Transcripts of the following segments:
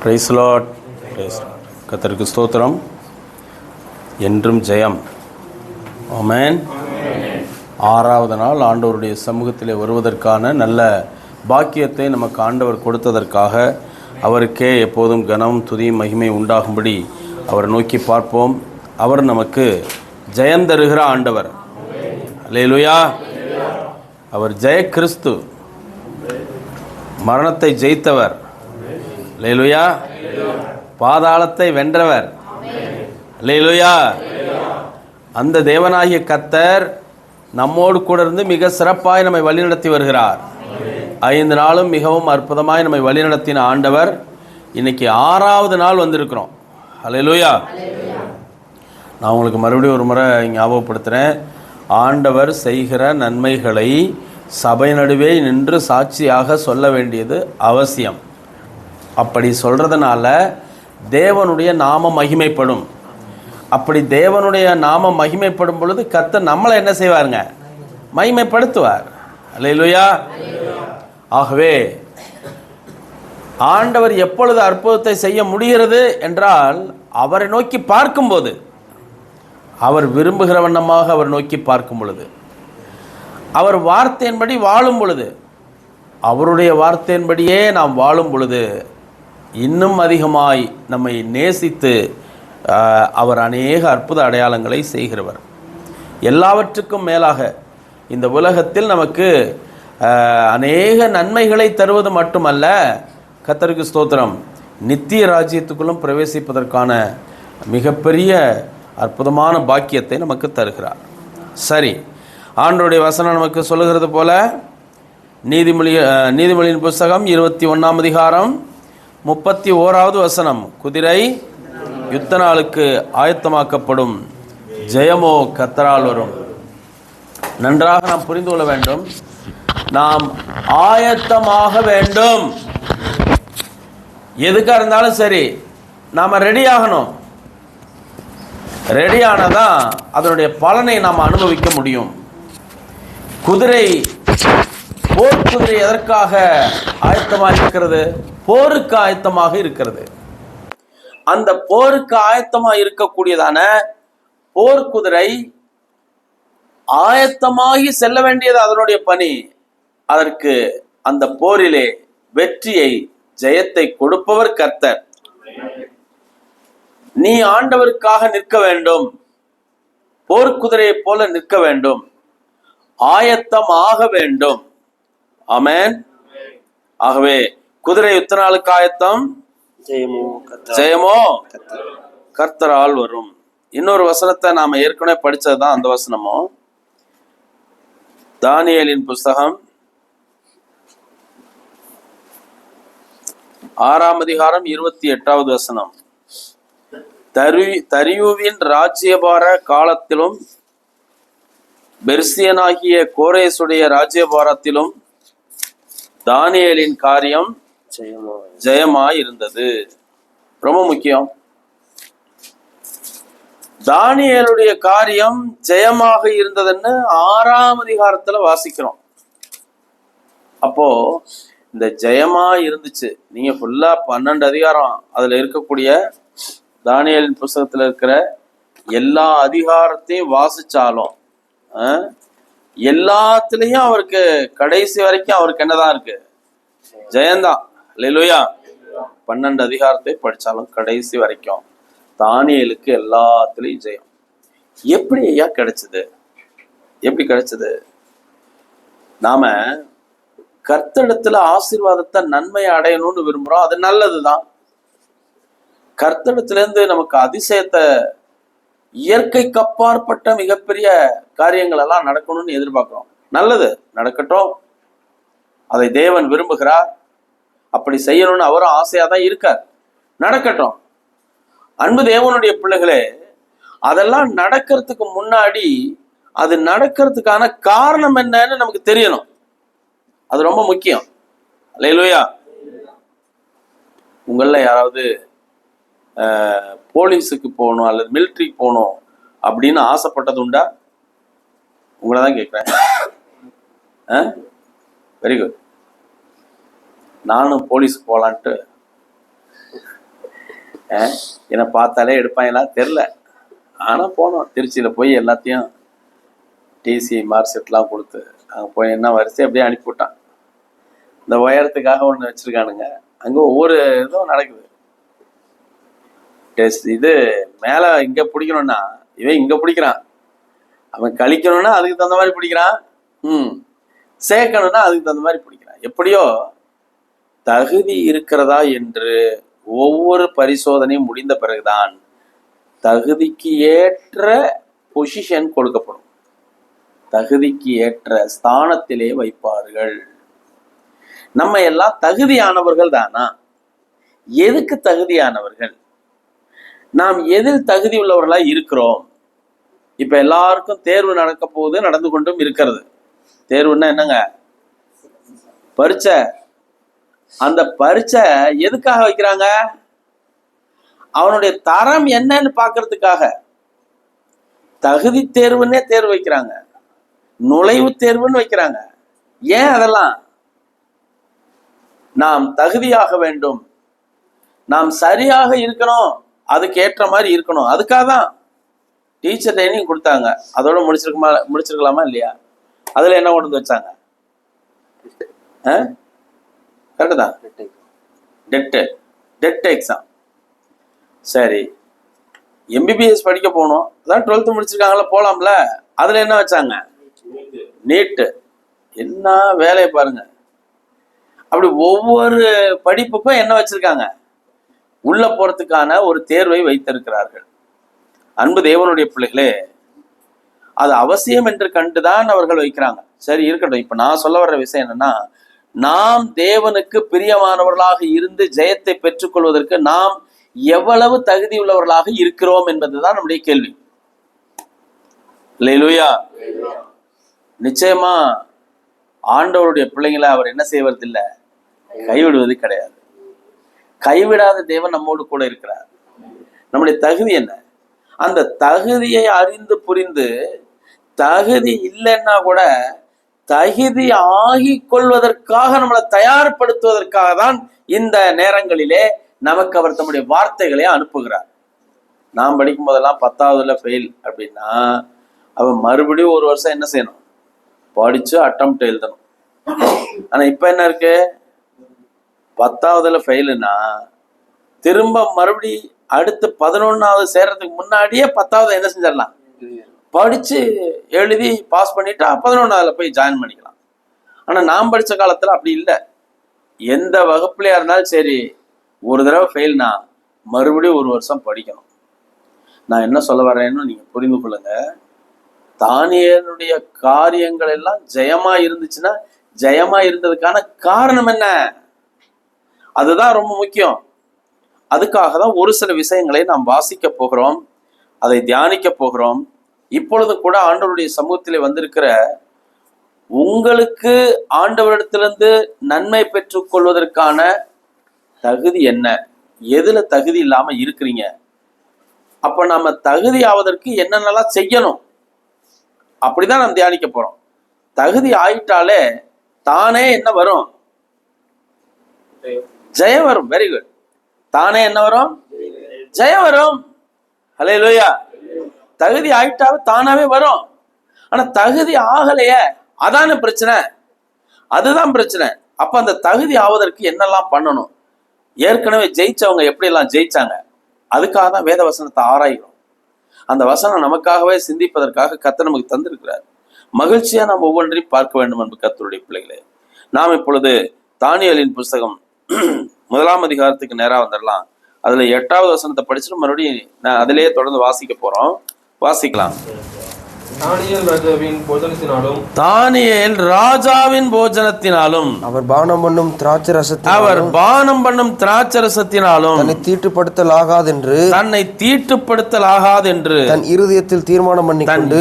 Price Lord. கர்த்தருக்கு ஸ்தோத்திரம். என்றும் ஜெயம். ஆமென். ஆறாவது நாள் ஆண்டவருடைய சமூகத்திலே வருவதற்கான நல்ல பாக்கியத்தை நமக்கு ஆண்டவர் கொடுத்ததற்காக அவருக்கே எப்போதும் கனம் துதியும் மகிமை உண்டாகும்படி அவரை நோக்கி பார்ப்போம். அவர் நமக்கு ஜெயம் தருகிற ஆண்டவர். அல்லேலூயா. அவர் ஜெய கிறிஸ்து, மரணத்தை ஜெயித்தவர். அல்லேலூயா. பாதாளத்தை வென்றவர். அல்லேலூயா. அந்த தேவனாகிய கர்த்தர் நம்மோடு கூட இருந்து மிக சிறப்பாய் நம்மை வழிநடத்தி வருகிறார். 5 நாளும் மிகவும் அற்புதமாய் நம்மை வழிநடத்தின ஆண்டவர் இன்னைக்கு 6வது நாள் வந்திருக்கிறோம். அல்லேலூயா. நான் உங்களுக்கு மறுபடியும் ஒரு முறை ஞாபகப்படுத்துகிறேன். ஆண்டவர் செய்கிற நன்மைகளை சபை நடுவே நின்று சாட்சியாக சொல்ல வேண்டியது அவசியம். அப்படி சொல்கிறதுனால தேவனுடைய நாமம் மகிமைப்படும். அப்படி தேவனுடைய நாமம் மகிமைப்படும் பொழுது கர்த்தர் நம்மளை என்ன செய்வாருங்க? மகிமைப்படுத்துவார். அல்லேலூயா. ஆகவே ஆண்டவர் எப்பொழுது அற்புதத்தை செய்ய முடிகிறது என்றால் அவரை நோக்கி பார்க்கும்போது, அவர் விரும்புகிற வண்ணமாக அவர் நோக்கி பார்க்கும் பொழுது, அவர் வார்த்தையின்படி வாழும் பொழுது, அவருடைய வார்த்தையின்படியே நாம் வாழும் பொழுது இன்னும் அதிகமாய் நம்மை நேசித்து அவர் அநேக அற்புத அடையாளங்களை செய்கிறவர். எல்லாவற்றுக்கும் மேலாக இந்த உலகத்தில் நமக்கு அநேக நன்மைகளை தருவது மட்டுமல்ல, கர்த்தருக்கு ஸ்தோத்திரம், நித்திய ராஜ்யத்துக்குள்ளும் பிரவேசிப்பதற்கான மிகப்பெரிய அற்புதமான பாக்கியத்தை நமக்கு தருகிறார். சரி, ஆண்டவருடைய வசனம் நமக்கு சொல்லுகிறது போல நீதிமொழியின் புஸ்தகம் 21ஆம் அதிகாரம் 31வது வசனம், குதிரை யுத்த நாளுக்கு ஆயத்தமாக்கப்படும், ஜெயமோ கர்த்தரால் வரும். நன்றாக நாம் புரிந்து கொள்ள வேண்டும். நாம் ஆயத்தமாக வேண்டும். எதுக்காக இருந்தாலும் சரி, நாம் ரெடி ஆகணும். ரெடியானதான் அதனுடைய பலனை நாம் அனுபவிக்க முடியும். குதிரை, போர்க்குதிரை எதற்காக ஆயத்தமாக இருக்கிறது? போருக்கு ஆயத்தமாக இருக்கிறது. அந்த போருக்கு ஆயத்தமாக இருக்கக்கூடியதான போர்க்குதிரை ஆயத்தமாகி செல்ல வேண்டியது அதனுடைய பணி. அதற்கு அந்த போரிலே வெற்றியை, ஜெயத்தை கொடுப்பவர் கர்த்தர். நீ ஆண்டவருக்காக நிற்க வேண்டும். போர்க்குதிரையை போல நிற்க வேண்டும். ஆயத்தமாக வேண்டும். ஆமென். ஆகவே குதிரை யுத்த நாளுக்கு ஆயத்தம், ஜெயமோ கர்த்தரால் வரும். இன்னொரு வசனத்தை நாம ஏற்கனவே படிச்சதுதான் அந்த வசனமும். தானியேலின் புஸ்தகம் 6ஆம் அதிகாரம் 28வது வசனம், தரியுவின் ராஜ்யபார காலத்திலும் பெர்சியனாகிய கோரேசுடைய ராஜ்யபாரத்திலும் தானியேலின் காரியம் ஜெயமாய் இருந்தது. ரொம்ப முக்கியம். தானியேலுடைய காரியம் ஜெயமாக இருந்ததுன்னு 6ஆம் அதிகாரத்துல வாசிக்கிறோம். அப்போ இந்த ஜெயமா இருந்துச்சு. நீங்க ஃபுல்லா 12 அதிகாரம் அதுல இருக்கக்கூடிய தானியேலின் புஸ்தகத்துல இருக்கிற எல்லா அதிகாரத்தையும் வாசிச்சாலும் எல்லாத்துலயும் அவருக்கு கடைசி வரைக்கும் அவருக்கு என்னதான் இருக்கு? ஜெயந்தான். அல்லேலூயா. 12 அதிகாரத்தை படிச்சாலும் கடைசி வரைக்கும் தானியேலுக்கு எல்லாத்துலயும் ஜெயம். எப்படி ஐயா கிடைச்சது? எப்படி கிடைச்சது? நாம கர்த்தரிடத்துல ஆசீர்வாதத்தை, நன்மையை அடையணும்னு விரும்புறோம். அது நல்லதுதான். கர்த்தரிடத்திலிருந்து நமக்கு அதிசயத்தை, இயற்கைக்கு அப்பாற்பட்ட மிகப்பெரிய காரியங்கள் எல்லாம் நடக்கணும்னு எதிர்பார்க்கிறோம். நல்லது, நடக்கட்டும். அதை தேவன் விரும்புகிறார். அப்படி செய்யணும்னு அவரும் ஆசையா தான் இருக்கார். நடக்கட்டும். அன்பு தேவனுடைய பிள்ளைகளே, அதெல்லாம் நடக்கிறதுக்கு முன்னாடி அது நடக்கிறதுக்கான காரணம் என்னன்னு நமக்கு தெரியணும். அது ரொம்ப முக்கியம். அல்லேலூயா. உங்கள யாராவது போலீஸுக்கு போகணும் அல்லது மிலிட்ரிக்கு போகணும் அப்படின்னு ஆசைப்பட்டது உண்டா? உங்களை தான் கேட்குறேன். Very good. நானும் போலீஸ் போகலான்ட்டு என்னை பார்த்தாலே எடுப்பாங்களா தெரில. ஆனால் போனோம். திருச்சியில் போய் எல்லாத்தையும் டிசி மார்க் ஷீட்லாம் கொடுத்து அங்கே போய் என்ன வரிசை அப்படியே அனுப்பிவிட்டான். இந்த உயரத்துக்காக ஒன்று வச்சுருக்கானுங்க. அங்கே ஒவ்வொரு இதுவும் நடக்குது. டெஸ்ட் இது மேலே இங்கே பிடிக்கணும்னா இவன் இங்கே பிடிக்கிறான். அவன் கழிக்கணும்னா அதுக்கு தகுந்த மாதிரி பிடிக்கிறான். சேர்க்கணும்னா அதுக்கு தகுந்த மாதிரி பிடிக்கிறான். எப்படியோ தகுதி இருக்கிறதா என்று ஒவ்வொரு பரிசோதனையும் முடிந்த பிறகுதான் தகுதிக்கு ஏற்ற பொசிஷன் கொடுக்கப்படும். தகுதிக்கு ஏற்ற ஸ்தானத்திலே வைப்பார்கள். நம்ம எல்லாம் தகுதியானவர்கள் தானா? எதுக்கு தகுதியானவர்கள்? நாம் எதில் தகுதி உள்ளவர்களா இருக்கிறோம்? இப்ப எல்லாருக்கும் தேர்வு நடக்க போது, நடந்து கொண்டும் இருக்கிறது. தேர்வுன்னா என்னங்க? பரீட்சை. அந்த பரீட்சை எதுக்காக வைக்கிறாங்க? அவனுடைய தரம் என்னன்னு பாக்குறதுக்காக. தகுதி தேர்வுன்னே தேர்வு வைக்கிறாங்க, நுழைவு தேர்வுன்னு வைக்கிறாங்க. ஏன் அதெல்லாம்? நாம் தகுதியாக வேண்டும், நாம் சரியாக இருக்கணும், அதுக்கு ஏற்ற மாதிரி இருக்கணும். அதுக்காக தான் டீச்சர் ட்ரைனிங் கொடுத்தாங்க. அதோட முடிச்சிருக்கலாமா இல்லையா? அதுல என்ன கொண்டு வந்து வச்சாங்க? கரெக்டு தான். TET exam. சரி, எம்பிபிஎஸ் படிக்க போகணும், அதான் 12th முடிச்சிருக்காங்களா, போலாம்ல. அதுல என்ன வச்சாங்க? நீட்டு. என்ன வேலையை பாருங்க. அப்படி ஒவ்வொரு படிப்புக்கும் என்ன வச்சிருக்காங்க? உள்ள போறதுக்கான ஒரு தேர்வை வைத்திருக்கிறார்கள். அன்பு தேவனுடைய பிள்ளைகளே, அது அவசியம் என்று கண்டுதான் அவர்கள் வைக்கிறாங்க. சரி, இருக்கட்டும். இப்ப நான் சொல்ல வர்ற விஷயம் என்னன்னா, நாம் தேவனுக்கு பிரியமானவர்களாக இருந்து ஜெயத்தை பெற்றுக்கொள்வதற்கு நாம் எவ்வளவு தகுதி உள்ளவர்களாக இருக்கிறோம் என்பதுதான் நம்முடைய கேள்வி. அல்லேலூயா. நிச்சயமா ஆண்டவருடைய பிள்ளைங்களை அவர் என்ன செய்வதில்லை, கைவிடுவது கிடையாது. கைவிடாத தேவன் நம்மோடு கூட இருக்கிறார். நம்முடைய தகுதி என்ன? அந்த தகுதியை அறிந்து புரிந்து, தகுதி இல்லைன்னா கூட தகுதி ஆகி கொள்வதற்காக நம்மளை தயார்படுத்துவதற்காக தான் இந்த நேரங்களிலே நமக்கு அவர் தம்முடைய வார்த்தைகளை அனுப்புகிறார். நாம் படிக்கும் போதெல்லாம் 10வதுல ஃபெயில் அப்படின்னா அவன் மறுபடியும் ஒரு வருஷம் என்ன செய்யணும்? படிச்சு அட்டெம்ப்ட் எழுதணும். ஆனா இப்ப என்ன இருக்கு? 10வதுல ஃபெயிலுன்னா திரும்ப மறுபடி அடுத்து 11வது சேர்றதுக்கு முன்னாடியே 10வது என்ன செஞ்சிடலாம்? படிச்சு எழுதி பாஸ் பண்ணிட்டா 11வதுல போய் ஜாயின் பண்ணிக்கலாம். ஆனா நாம் படிச்ச காலத்துல அப்படி இல்லை. எந்த வகுப்புலையா இருந்தாலும் சரி, ஒரு தடவை ஃபெயில்னா மறுபடியும் ஒரு வருஷம் படிக்கணும். நான் என்ன சொல்ல வரேன்னு நீங்க புரிந்து கொள்ளுங்க. தானியேலுடைய காரியங்கள் எல்லாம் ஜெயமா இருந்துச்சுன்னா, ஜெயமா இருந்ததுக்கான காரணம் என்ன? அதுதான் ரொம்ப முக்கியம். அதுக்காக தான் ஒரு சில விஷயங்களை நாம் வாசிக்க போகிறோம், அதை தியானிக்க போகிறோம். இப்பொழுது கூட ஆண்டவருடைய சமூகத்திலே வந்திருக்கிற உங்களுக்கு ஆண்டவரிடத்திலிருந்து நன்மை பெற்றுக் கொள்வதற்கான தகுதி என்ன? எதுல தகுதி இல்லாம இருக்கிறீங்க? அப்ப நம்ம தகுதி ஆவதற்கு என்னென்னலாம் செய்யணும், அப்படிதான் நாம் தியானிக்க போறோம். தகுதி ஆயிட்டாலே தானே என்ன வரும்? ஜெயம் வரும். Very good. தானே என்ன வரும்? ஜெயம் வரும். ஹல்லேலூயா. தகுதி ஆயிட்டாவே தானாவே வரும். ஆனா தகுதி ஆகலையே, அதான பிரச்சனை. அதுதான் பிரச்சனை. அப்ப அந்த தகுதி ஆவதற்கு என்னெல்லாம் பண்ணணும்? ஏற்கனவே ஜெயிச்சவங்க எப்படி எல்லாம் ஜெயிச்சாங்க? அதுக்காக தான் வேத வசனத்தை ஆராய்கிறோம். அந்த வசனம் நமக்காகவே சிந்திப்பதற்காக கர்த்தர் நமக்கு தந்திருக்கிறார். மகிழ்ச்சியா நாம் ஒவ்வொன்றையும் பார்க்க வேண்டும் என்று கர்த்தருடைய பிள்ளைகளே. நாம் இப்பொழுது தானியேலின் புஸ்தகம் 1ஆம் அதிகாரத்துக்கு நேரா வந்துடலாம். அதுல 8வது வசனத்தை படிச்சுட்டு மறுபடியும் நான் அதிலேயே தொடர்ந்து வாசிக்க போறோம். வாசிக்கலாம். தானியேல் ராஜாவின் போஜனத்தினாலும் அவர் பானம் பண்ணும் திராட்சரசத்தினாலும் தன்னை தீட்டுப்படுத்தலாகாதென்று தன் இருதயத்தில் தீர்மானம் பண்ணிக்கொண்டு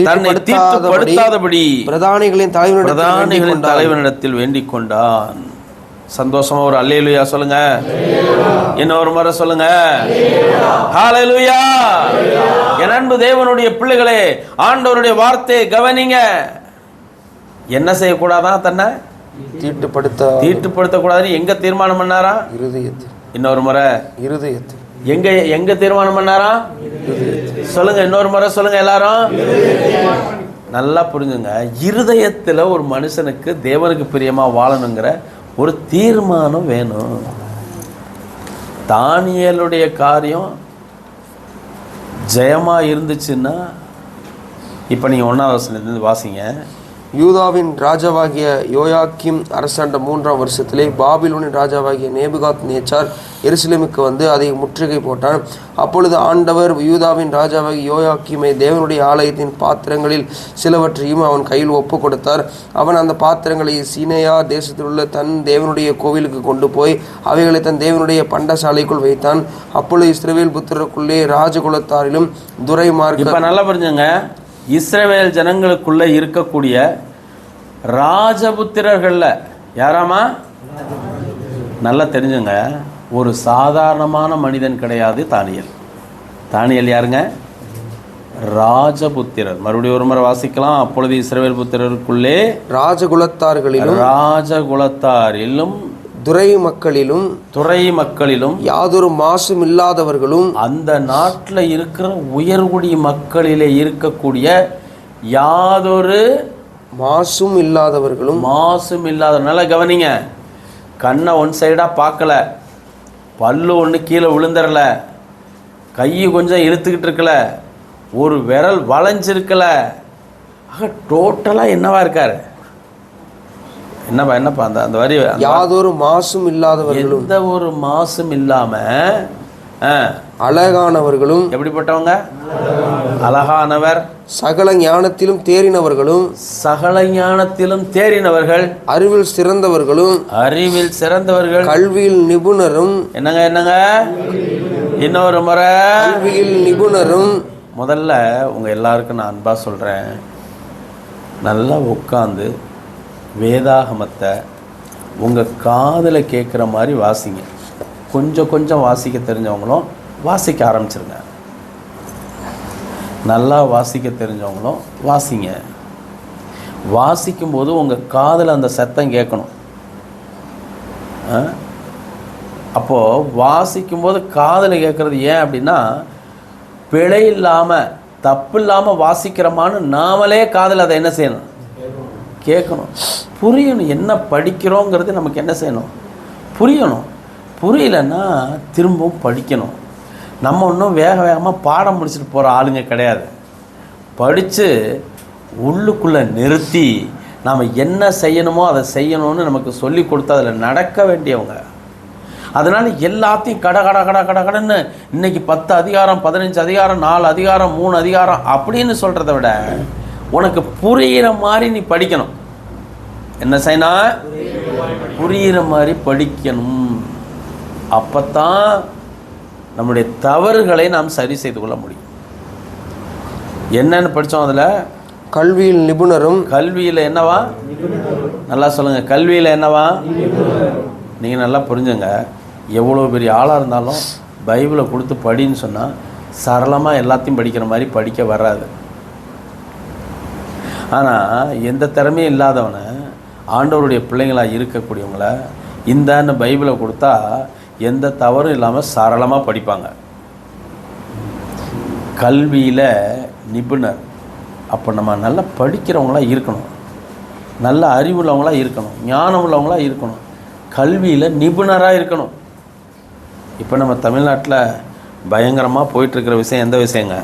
தன்னை தீட்டுப்படுத்தாதபடி பிரதானிகளின் தலைவனிடத்தில் வேண்டிக் கொண்டான். சந்தோஷமா ஒரு அல்லேலூயா சொல்லுங்க. இன்னொரு முறை சொல்லுங்க, ஹalleluya. என் அன்பு தேவனுடைய பிள்ளைகளே, ஆண்டவருடைய வார்த்தையை கவனிங்க. என்ன செய்யக்கூடாதான்? தன்னை தீட்டுப்படுத்த கூடாதுன்னு எங்க தீர்மானம் பண்ணாரா? இருதயத்தில். இன்னொரு முறை, இருதயத்தில். எங்க தீர்மானம் பண்ணாரா? சொல்லுங்க, இன்னொரு முறை சொல்லுங்க எல்லாரும். நல்லா புரிஞ்சுங்க. இருதயத்துல ஒரு மனுஷனுக்கு தேவனுக்கு பிரியமா வாழணுங்கிற ஒரு தீர்மானம் வேணும். தானியேலுடைய காரியம் ஜெயமா இருந்துச்சுன்னா, இப்ப நீங்க 1ஆம் வசனத்திலிருந்து வாசிங்க. யூதாவின் ராஜாவாகிய யோயாக்கீம் அரசாண்ட 3ஆம் வருஷத்திலே பாபிலோனின் ராஜாவாகிய நேபுகாத் நேச்சார் எருசலேமுக்கு வந்து அதை முற்றுகை போட்டான். அப்பொழுது ஆண்டவர் யூதாவின் ராஜாவாகிய யோயாக்கீமை தேவனுடைய ஆலயத்தின் பாத்திரங்களில் சிலவற்றையும் அவன் கையில் ஒப்பு கொடுத்தார். அவன் அந்த பாத்திரங்களை சீனேயா தேசத்தில் உள்ள தன் தேவனுடைய கோவிலுக்கு கொண்டு போய் அவைகளை தன் தேவனுடைய பண்டசாலைக்குள் வைத்தான். அப்பொழுது இஸ்ரவேல் புத்திரருக்குள்ளே ராஜகுலத்தாரிலும் துரைமார்க்க. இப்ப நல்லா புரிஞ்சுங்க, இஸ்ரவேல் ஜனங்களுக்குள்ள இருக்கக்கூடிய ராஜபுத்திரர்கள்ல யாராமா? நல்லா தெரிஞ்சுங்க, ஒரு சாதாரணமான மனிதன் கிடையாது தானியேல். தானியேல் யாருங்க? ராஜபுத்திரர். மறுபடியும் ஒரு முறை வாசிக்கலாம். அப்பொழுது இஸ்ரவேல் புத்திரருக்குள்ளே ராஜகுலத்தாரிலும் துரை மக்களிலும் யாதொரு மாசும் இல்லாதவர்களும், அந்த நாட்டில் இருக்கிற உயர்குடி மக்களிலே இருக்கக்கூடிய யாதொரு மாசும் இல்லாதவர்களும். நல்லா கவனிங்க. கண்ணை ஒன் சைடா பார்க்கல, பல்லு ஒன்று கீழே விழுந்துடல, கை கொஞ்சம் இழுத்துக்கிட்டு இருக்கல, ஒரு விரல் வளைஞ்சிருக்கல. ஆக டோட்டலா என்னவா இருக்காரு? என்னப்பா அந்த வரி, யாதொரு மாசும் இல்லாதவர்களும், எந்த ஒரு மாசும் இல்லாம அழகானவர்களும். எப்படிப்பட்டவங்க? அழகானவர். சகல ஞானத்திலும் தேறினவர்கள், அறிவில் சிறந்தவர்கள், கல்வியில் நிபுணரும். என்னங்க இன்னொரு முறை, கல்வியில் நிபுணரும். முதல்ல உங்க எல்லாருக்கும் நான் அன்பா சொல்றேன், நல்லா உட்காந்து வேதாகமத்தை உங்கள் காதில் கேட்குற மாதிரி வாசிங்க. கொஞ்சம் வாசிக்க தெரிஞ்சவங்களும் வாசிக்க ஆரம்பிச்சிருங்க. நல்லா வாசிக்க தெரிஞ்சவங்களும் வாசிங்க. வாசிக்கும்போது உங்கள் காதில் அந்த சத்தம் கேட்கணும். அப்போது வாசிக்கும்போது காதில் கேட்குறது ஏன் அப்படின்னா, பிழை இல்லாமல் தப்பு இல்லாமல் வாசிக்கிறோமான்னு நாமளே காதில் அதை என்ன செய்யணும்? கேட்கணும், புரியணும். என்ன படிக்கிறோங்கிறது நமக்கு என்ன செய்யணும்? புரியணும். புரியலன்னா திரும்பவும் படிக்கணும். நம்ம இன்னும் வேகமாக பாடம் முடிச்சுட்டு போகிற ஆளுங்க கிடையாது. படித்து உள்ளுக்குள்ளே நிறுத்தி நாம் என்ன செய்யணுமோ அதை செய்யணும்னு நமக்கு சொல்லி கொடுத்து அதில் நடக்க வேண்டியவங்க. அதனால் எல்லாத்தையும் கடன்னு இன்றைக்கி 10 அதிகாரம் 15 அதிகாரம் 4 அதிகாரம் 3 அதிகாரம் அப்படின்னு சொல்கிறத விட உனக்கு புரிகிற மாதிரி நீ படிக்கணும். என்ன செய்யணும்? புரிகிற மாதிரி படிக்கணும். அப்பத்தான் நம்முடைய தவறுகளை நாம் சரி செய்து கொள்ள முடியும். என்னன்னு படித்தோம்? அதில் கல்வியில் நிபுணரும். கல்வியில் என்னவா? நல்லா சொல்லுங்கள். கல்வியில் என்னவா? நீங்கள் நல்லா புரிஞ்சுங்க. எவ்வளோ பெரிய ஆளாக இருந்தாலும் பைபிளை கொடுத்து படின்னு சொன்னால் சரளமாக எல்லாத்தையும் படிக்கிற மாதிரி படிக்க வராது. ஆனால் எந்த திறமையும் இல்லாதவனை, ஆண்டவருடைய பிள்ளைங்களாக இருக்கக்கூடியவங்கள இந்த பைபிளை கொடுத்தா எந்த தவறும் இல்லாமல் சரளமாக படிப்பாங்க. கல்வியில் நிபுணர். அப்போ நம்ம நல்லா படிக்கிறவங்களாக இருக்கணும், நல்ல அறிவுள்ளவங்களாக இருக்கணும், ஞானம் உள்ளவங்களாக இருக்கணும், கல்வியில் நிபுணராக இருக்கணும். இப்போ நம்ம தமிழ்நாட்டில் பயங்கரமாக போயிட்டுருக்கிற விஷயம் எந்த விஷயங்க?